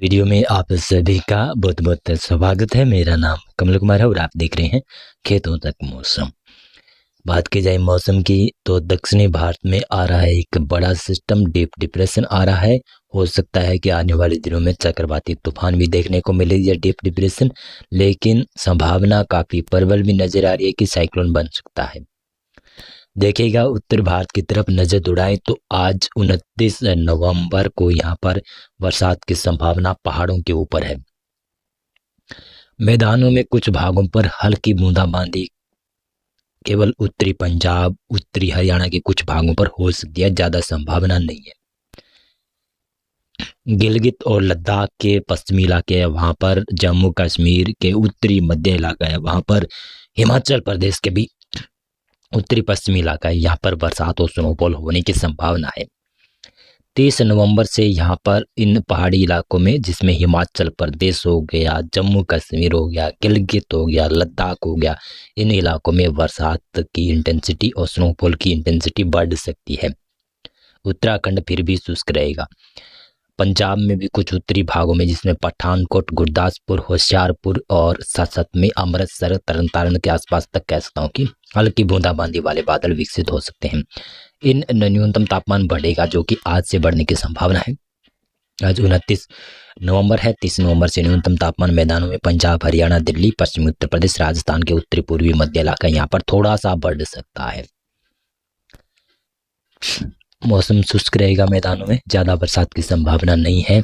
Video में आप सभी का बहुत बहुत स्वागत है। मेरा नाम कमल कुमार है और आप देख रहे हैं खेतों तक मौसम। बात की जाए मौसम की तो दक्षिणी भारत में आ रहा है एक बड़ा सिस्टम, डीप डिप्रेशन आ रहा है। हो सकता है कि आने वाले दिनों में चक्रवाती तूफान भी देखने को मिले या डीप डिप्रेशन, लेकिन संभावना काफ़ी प्रबल भी नजर आ रही है कि साइक्लोन बन सकता है। देखिएगा उत्तर भारत की तरफ नजर दौड़ाएं तो आज 29 नवंबर को यहाँ पर बरसात की संभावना पहाड़ों के ऊपर है। मैदानों में कुछ भागों पर हल्की बूंदाबांदी केवल उत्तरी पंजाब, उत्तरी हरियाणा के कुछ भागों पर हो सकती है, ज्यादा संभावना नहीं है। गिलगित और लद्दाख के पश्चिमी इलाके है वहां पर, जम्मू कश्मीर के उत्तरी मध्य इलाका है वहां पर, हिमाचल प्रदेश के भी उत्तरी पश्चिमी इलाका है, यहाँ पर बरसात और स्नोफॉल होने की संभावना है। 30 नवंबर से यहाँ पर इन पहाड़ी इलाकों में, जिसमें हिमाचल प्रदेश हो गया, जम्मू कश्मीर हो गया, गिलगित हो गया, लद्दाख हो गया, इन इलाकों में बरसात की इंटेंसिटी और स्नोफॉल की इंटेंसिटी बढ़ सकती है। उत्तराखंड फिर भी शुष्क रहेगा। पंजाब में भी कुछ उत्तरी भागों में, जिसमें पठानकोट, गुरदासपुर, होशियारपुर और साथ साथ में अमृतसर, तरन तारण के आसपास तक कह सकता हूँ कि हल्की बूंदाबांदी वाले बादल विकसित हो सकते हैं। इन न्यूनतम तापमान बढ़ेगा, जो कि आज से बढ़ने की संभावना है। आज 29 नवंबर है। 30 नवंबर से न्यूनतम तापमान मैदानों में पंजाब, हरियाणा, दिल्ली, पश्चिमी उत्तर प्रदेश, राजस्थान के उत्तरी पूर्वी मध्य इलाका यहाँ पर थोड़ा सा बढ़ सकता है। मौसम शुष्क रहेगा, मैदानों में ज्यादा बरसात की संभावना नहीं है।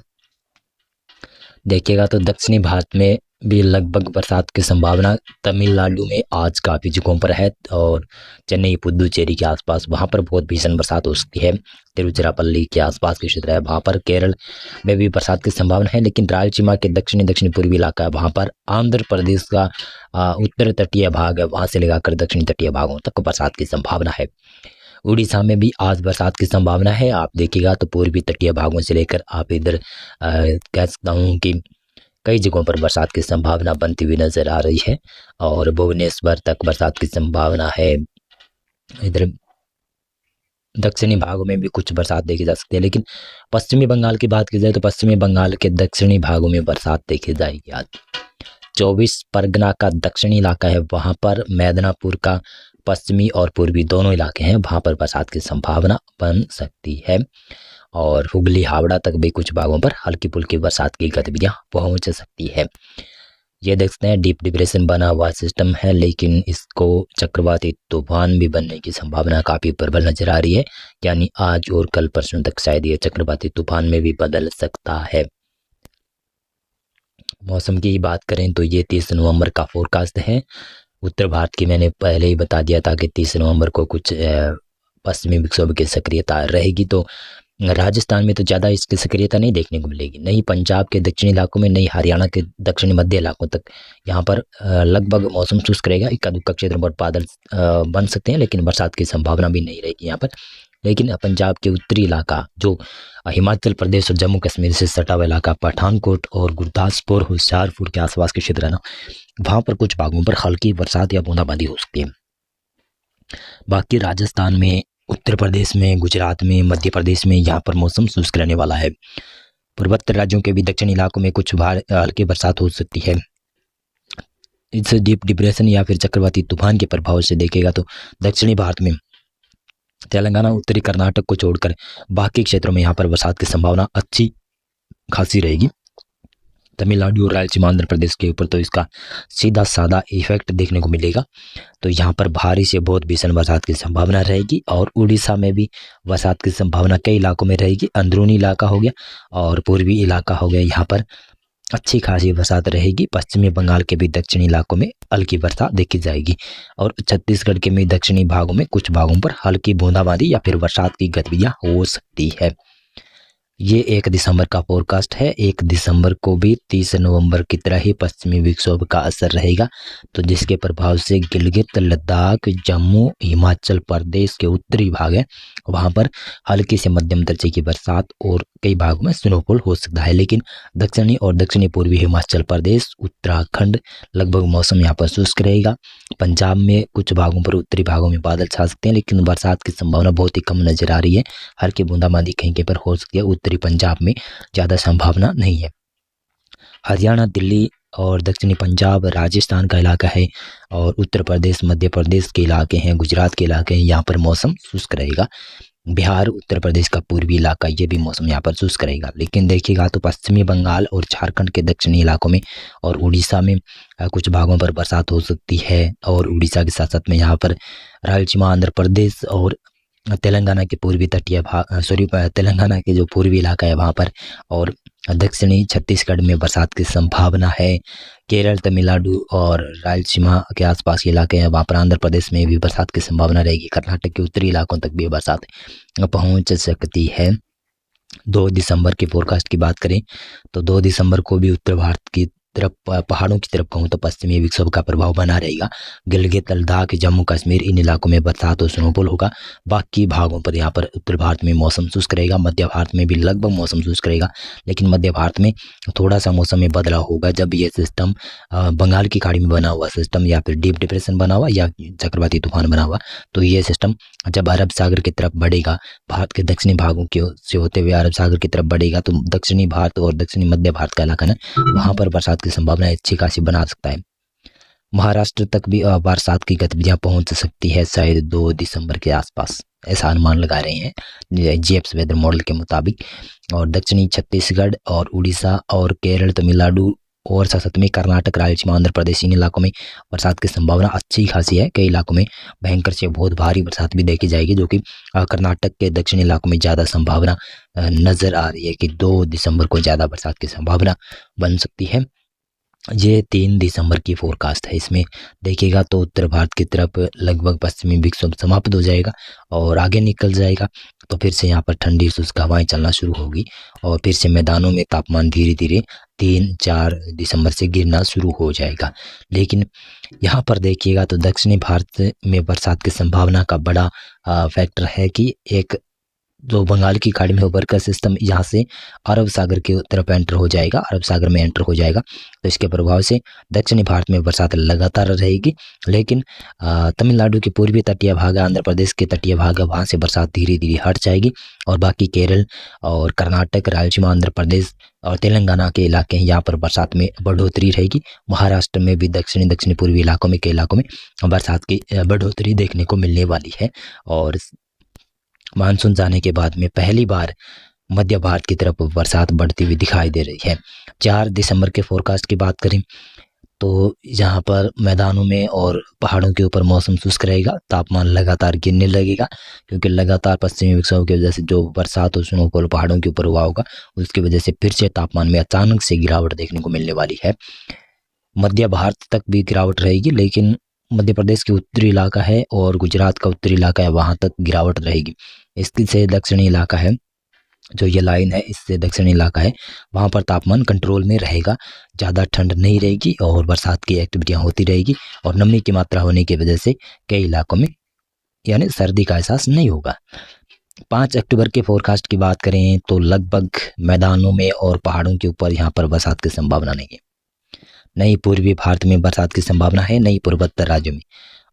देखिएगा तो दक्षिणी भारत में भी लगभग बरसात की संभावना तमिलनाडु में आज काफ़ी जगहों पर है और चेन्नई, पुदुचेरी के आसपास वहाँ पर बहुत भीषण बरसात हो सकती है। तिरुचिरापल्ली के आसपास के क्षेत्र है वहाँ पर, केरल में भी बरसात की संभावना है। लेकिन रायलसीमा के दक्षिणी पूर्वी इलाका है वहाँ पर, आंध्र प्रदेश का उत्तर तटीय भाग है वहाँ से लेकर दक्षिणी तटीय भागों तक बरसात की संभावना है। उड़ीसा में भी आज बरसात की संभावना है। आप देखिएगा तो पूर्वी तटीय भागों से लेकर आप इधर कह सकता हूँ कि कई जगहों पर बरसात की संभावना बनती हुई नजर आ रही है और भुवनेश्वर तक बरसात की संभावना है। इधर दक्षिणी भागों में भी कुछ बरसात देखी जा सकती है। लेकिन पश्चिमी बंगाल की बात की जाए तो पश्चिमी बंगाल के दक्षिणी भागों में बरसात देखी जाएगी आज। 24 परगना का दक्षिणी इलाका है वहां पर, मेदिनीपुर का पश्चिमी और पूर्वी दोनों इलाके हैं वहां पर बरसात की संभावना बन सकती है। और हुगली, हावड़ा तक भी कुछ भागों पर हल्की फुल्की बरसात की गतिविधियां पहुंच सकती है। ये देखते हैं डीप डिप्रेशन बना हुआ सिस्टम है, लेकिन इसको चक्रवाती तूफान भी बनने की संभावना काफी प्रबल नजर आ रही है। यानी आज और कल परसों तक शायद ये चक्रवाती तूफान में भी बदल सकता है। मौसम की बात करें तो ये 30 नवंबर का फोरकास्ट है। उत्तर भारत की मैंने पहले ही बता दिया था कि 30 नवंबर को कुछ पश्चिमी विक्षोभ की सक्रियता रहेगी, तो राजस्थान में तो ज़्यादा इसकी सक्रियता नहीं देखने को मिलेगी, नहीं पंजाब के दक्षिणी इलाकों में, नहीं हरियाणा के दक्षिणी मध्य इलाकों तक। यहाँ पर लगभग मौसम शुष्क रहेगा। इक्का दुक्का क्षेत्रों पर बादल बन सकते हैं, लेकिन बरसात की संभावना भी नहीं रहेगी यहाँ पर। लेकिन पंजाब के उत्तरी इलाका, जो हिमाचल प्रदेश और जम्मू कश्मीर से सटा हुआ इलाका, पठानकोट और गुरदासपुर, होशियारपुर के आसपास के क्षेत्र है ना, वहाँ पर कुछ भागों पर हल्की बरसात या बूंदाबांदी हो सकती है। बाकी राजस्थान में, उत्तर प्रदेश में, गुजरात में, मध्य प्रदेश में यहाँ पर मौसम शुष्क रहने वाला है। पूर्वोत्तर राज्यों के भी दक्षिणी इलाकों में कुछ हल्की बरसात हो सकती है। इस डीप डिप्रेशन या फिर चक्रवाती तूफान के प्रभाव से देखेगा तो दक्षिणी भारत में तेलंगाना, उत्तरी कर्नाटक को छोड़कर बाकी क्षेत्रों में यहाँ पर बरसात की संभावना अच्छी खासी रहेगी। तमिलनाडु और रायलसीमा, आंध्र प्रदेश के ऊपर तो इसका सीधा साधा इफेक्ट देखने को मिलेगा। तो यहाँ पर भारी से बहुत भीषण बरसात की संभावना रहेगी। और उड़ीसा में भी बरसात की संभावना कई इलाकों में रहेगी। अंदरूनी इलाका हो गया और पूर्वी इलाका हो गया, यहाँ पर अच्छी खासी बरसात रहेगी। पश्चिमी बंगाल के भी दक्षिणी इलाकों में हल्की बरसात देखी जाएगी और छत्तीसगढ़ के भी दक्षिणी भागों में कुछ भागों पर हल्की बूंदाबांदी या फिर बरसात की गतिविधियां हो सकती है। ये 1 दिसंबर का फोरकास्ट है। 1 दिसंबर को भी 30 नवंबर की तरह ही पश्चिमी विक्षोभ का असर रहेगा, तो जिसके प्रभाव से गिलगित, लद्दाख, जम्मू, हिमाचल प्रदेश के उत्तरी भाग है वहां पर हल्की से मध्यम दर्जे की बरसात और कई भागों में स्नोफॉल हो सकता है। लेकिन दक्षिणी और दक्षिणी पूर्वी हिमाचल प्रदेश, उत्तराखंड लगभग मौसम यहाँ पर शुष्क रहेगा। पंजाब में कुछ भागों पर, उत्तरी भागों में बादल छा सकते हैं, लेकिन बरसात की संभावना बहुत ही कम नजर आ रही है। हल्की बूंदाबांदी कहीं पर हो सकती है। उत्तरी पंजाब में ज़्यादा संभावना नहीं है। हरियाणा, दिल्ली और दक्षिणी पंजाब राजस्थान का इलाका है, और उत्तर प्रदेश, मध्य प्रदेश के इलाके हैं, गुजरात के इलाके हैं, यहाँ पर मौसम शुष्क रहेगा। बिहार, उत्तर प्रदेश का पूर्वी इलाका, ये भी मौसम यहाँ पर शुष्क रहेगा। लेकिन देखिएगा तो पश्चिमी बंगाल और झारखंड के दक्षिणी इलाकों में और उड़ीसा में कुछ भागों पर बरसात हो सकती है, और उड़ीसा के साथ साथ में यहाँ पर रायलसीमा, आंध्र प्रदेश और तेलंगाना के पूर्वी तटीय भाग, तेलंगाना के जो पूर्वी इलाका है वहाँ पर, और दक्षिणी छत्तीसगढ़ में बरसात की संभावना है। केरल, तमिलनाडु और रायलसीमा के आसपास के इलाके हैं वहाँ पर, आंध्र प्रदेश में भी बरसात की संभावना रहेगी। कर्नाटक के उत्तरी इलाकों तक भी बरसात पहुंच सकती है। 2 दिसंबर के फोरकास्ट की बात करें तो 2 दिसंबर को भी उत्तर भारत की तरफ, पहाड़ों की तरफ कहूँ तो पश्चिमी विक्षोभ का प्रभाव बना रहेगा। गिलगित, लद्दाख, जम्मू कश्मीर, इन इलाकों में बरसात और स्नोफॉल होगा। बाकी भागों पर यहाँ पर उत्तर भारत में मौसम शुष्क रहेगा। मध्य भारत में भी लगभग मौसम शुष्क रहेगा, लेकिन मध्य भारत में थोड़ा सा मौसम में बदलाव होगा जब ये सिस्टम, बंगाल की खाड़ी में बना हुआ सिस्टम या फिर डीप डिप्रेशन बना हुआ या चक्रवाती तूफान बना हुआ, तो ये सिस्टम जब अरब सागर की तरफ बढ़ेगा, भारत के दक्षिणी भागों के से होते हुए अरब सागर की तरफ बढ़ेगा, तो दक्षिणी भारत और दक्षिणी मध्य भारत का इलाका ना, वहाँ पर बरसात की संभावना अच्छी खासी बना सकता है। महाराष्ट्र तक भी बरसात की गतिविधियां पहुंच सकती है शायद 2 दिसंबर के आसपास, ऐसा अनुमान लगा रहे हैं जीएप्स वेदर मॉडल के मुताबिक। और दक्षिणी छत्तीसगढ़ और उड़ीसा और केरल, तमिलनाडु और साथ में कर्नाटक, रायलसीमा, आंध्र प्रदेश, इन इलाकों में बरसात की संभावना अच्छी खासी है। कई इलाकों में भयंकर से बहुत भारी बरसात भी देखी जाएगी, जो कि कर्नाटक के दक्षिणी इलाकों में ज़्यादा संभावना नज़र आ रही है कि 2 दिसंबर को ज़्यादा बरसात की संभावना बन सकती है। ये 3 दिसंबर की फोरकास्ट है। इसमें देखिएगा तो उत्तर भारत की तरफ लगभग पश्चिमी विक्षोभ समाप्त हो जाएगा और आगे निकल जाएगा, तो फिर से यहाँ पर ठंडी शुष्क हवाएं चलना शुरू होगी, और फिर से मैदानों में तापमान धीरे धीरे 3-4 दिसंबर से गिरना शुरू हो जाएगा। लेकिन यहाँ पर देखिएगा तो दक्षिणी भारत में बरसात की संभावना का बड़ा फैक्टर है कि एक जो बंगाल की खाड़ी में उभर कर सिस्टम यहाँ से अरब सागर की तरफ एंटर हो जाएगा, अरब सागर में एंटर हो जाएगा, तो इसके प्रभाव से दक्षिणी भारत में बरसात लगातार रहेगी। लेकिन तमिलनाडु के पूर्वी तटीय भाग, आंध्र प्रदेश के तटीय भाग, वहाँ से बरसात धीरे धीरे हट जाएगी, और बाकी केरल और कर्नाटक, रायलसीमा, आंध्र प्रदेश और तेलंगाना के इलाके हैं, यहाँ पर बरसात में बढ़ोतरी रहेगी। महाराष्ट्र में भी दक्षिणी पूर्वी इलाकों में, कई इलाकों में बरसात की बढ़ोतरी देखने को मिलने वाली है। और मानसून जाने के बाद में पहली बार मध्य भारत की तरफ बरसात बढ़ती हुई दिखाई दे रही है। 4 दिसंबर के फोरकास्ट की बात करें तो यहाँ पर मैदानों में और पहाड़ों के ऊपर मौसम शुष्क रहेगा, तापमान लगातार गिरने लगेगा, क्योंकि लगातार पश्चिमी विक्षोभ की वजह से जो बरसात और स्नोफॉल पहाड़ों के ऊपर हुआ होगा, उसकी वजह से फिर से तापमान में अचानक से गिरावट देखने को मिलने वाली है। मध्य भारत तक भी गिरावट रहेगी, लेकिन मध्य प्रदेश के उत्तरी इलाका है और गुजरात का उत्तरी इलाका है, वहां तक गिरावट रहेगी। इसकी से दक्षिणी इलाका है, जो ये लाइन है इससे दक्षिणी इलाका है, वहां पर तापमान कंट्रोल में रहेगा, ज़्यादा ठंड नहीं रहेगी और बरसात की एक्टिविटियां होती रहेगी, और नमी की मात्रा होने की वजह से कई इलाकों में यानी सर्दी का एहसास नहीं होगा। 5 अक्टूबर के फोरकास्ट की बात करें तो लगभग मैदानों में और पहाड़ों के ऊपर यहाँ पर बरसात की संभावना नहीं है। नई पूर्वी भारत में बरसात की संभावना है, नई पूर्वोत्तर राज्यों में।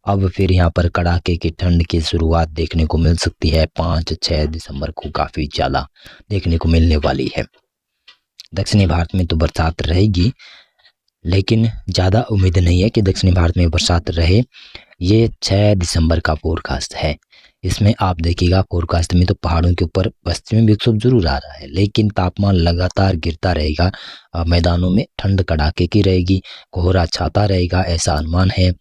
अब फिर यहाँ पर कड़ाके की ठंड की शुरुआत देखने को मिल सकती है। 5-6 दिसंबर को काफ़ी ज़्यादा देखने को मिलने वाली है। दक्षिणी भारत में तो बरसात रहेगी, लेकिन ज़्यादा उम्मीद नहीं है कि दक्षिणी भारत में बरसात रहे। ये 6 दिसंबर का फोरकास्ट है। इसमें आप देखिएगा फोरकास्ट में तो पहाड़ों के ऊपर पश्चिमी विक्षोभ जरूर आ रहा है, लेकिन तापमान लगातार गिरता रहेगा, मैदानों में ठंड कड़ाके की रहेगी, कोहरा छाता रहेगा, ऐसा अनुमान है।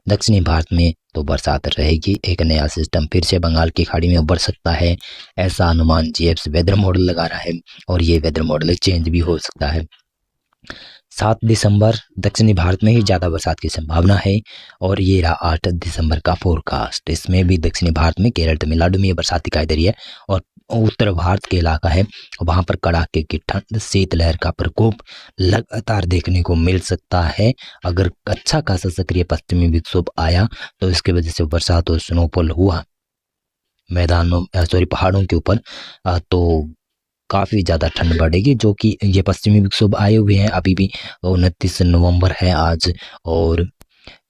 दक्षिणी भारत में तो बरसात रहेगी, एक नया सिस्टम फिर से बंगाल की खाड़ी में उभर सकता है, ऐसा अनुमान जीएप्स वेदर मॉडल लगा रहा है, और ये वेदर मॉडल चेंज भी हो सकता है। 7 दिसंबर दक्षिणी भारत में ही ज़्यादा बरसात की संभावना है, और ये रहा 8 दिसंबर का फोरकास्ट। इसमें भी दक्षिणी भारत में केरल, तमिलनाडु में ये बरसात दिखाई दे रही है, और उत्तर भारत के इलाका है वहाँ पर कड़ाके की ठंड, शीतलहर का प्रकोप लगातार देखने को मिल सकता है। अगर अच्छा खासा सक्रिय पश्चिमी विक्षोभ आया तो इसकी वजह से बरसात और स्नोफॉल हुआ मैदानों पहाड़ों के ऊपर, तो काफ़ी ज़्यादा ठंड बढ़ेगी, जो कि ये पश्चिमी विक्षोभ आए हुए हैं अभी भी। 29 नवंबर है आज, और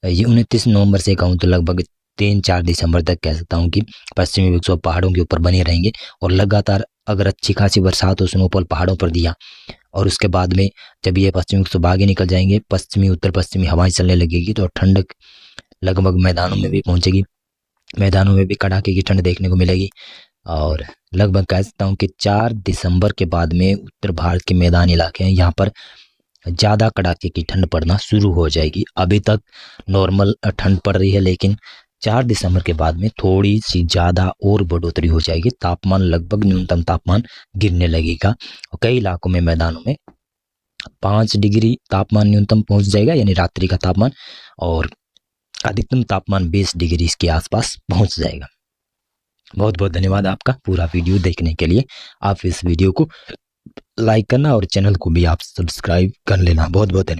ये 29 नवंबर से कहूँ तो लगभग 3-4 दिसंबर तक कह सकता हूँ कि पश्चिमी विक्षोभ पहाड़ों के ऊपर बने रहेंगे, और लगातार अगर अच्छी खासी बरसात और स्नोफॉल पहाड़ों पर दिया और उसके बाद में जब ये पश्चिमी विक्षोभ आगे निकल जाएंगे, पश्चिमी उत्तर पश्चिमी हवाएं चलने लगेगी, तो ठंडक लगभग मैदानों में भी पहुंचेगी। मैदानों में भी कड़ाके की ठंड देखने को मिलेगी। और लगभग कह सकता हूँ कि 4 दिसंबर के बाद में उत्तर भारत के मैदानी इलाके हैं, यहाँ पर ज़्यादा कड़ाके की ठंड पड़ना शुरू हो जाएगी। अभी तक नॉर्मल ठंड पड़ रही है, लेकिन 4 दिसंबर के बाद में थोड़ी सी ज़्यादा और बढ़ोतरी हो जाएगी। तापमान लगभग न्यूनतम तापमान गिरने लगेगा और कई इलाकों में मैदानों में 5 डिग्री तापमान न्यूनतम पहुंच जाएगा, यानी रात्रि का तापमान, और अधिकतम तापमान 20 डिग्री के आसपास पहुंच जाएगा। बहुत बहुत धन्यवाद आपका पूरा वीडियो देखने के लिए। आप इस वीडियो को लाइक करना और चैनल को भी आप सब्सक्राइब कर लेना। बहुत बहुत धन्यवाद।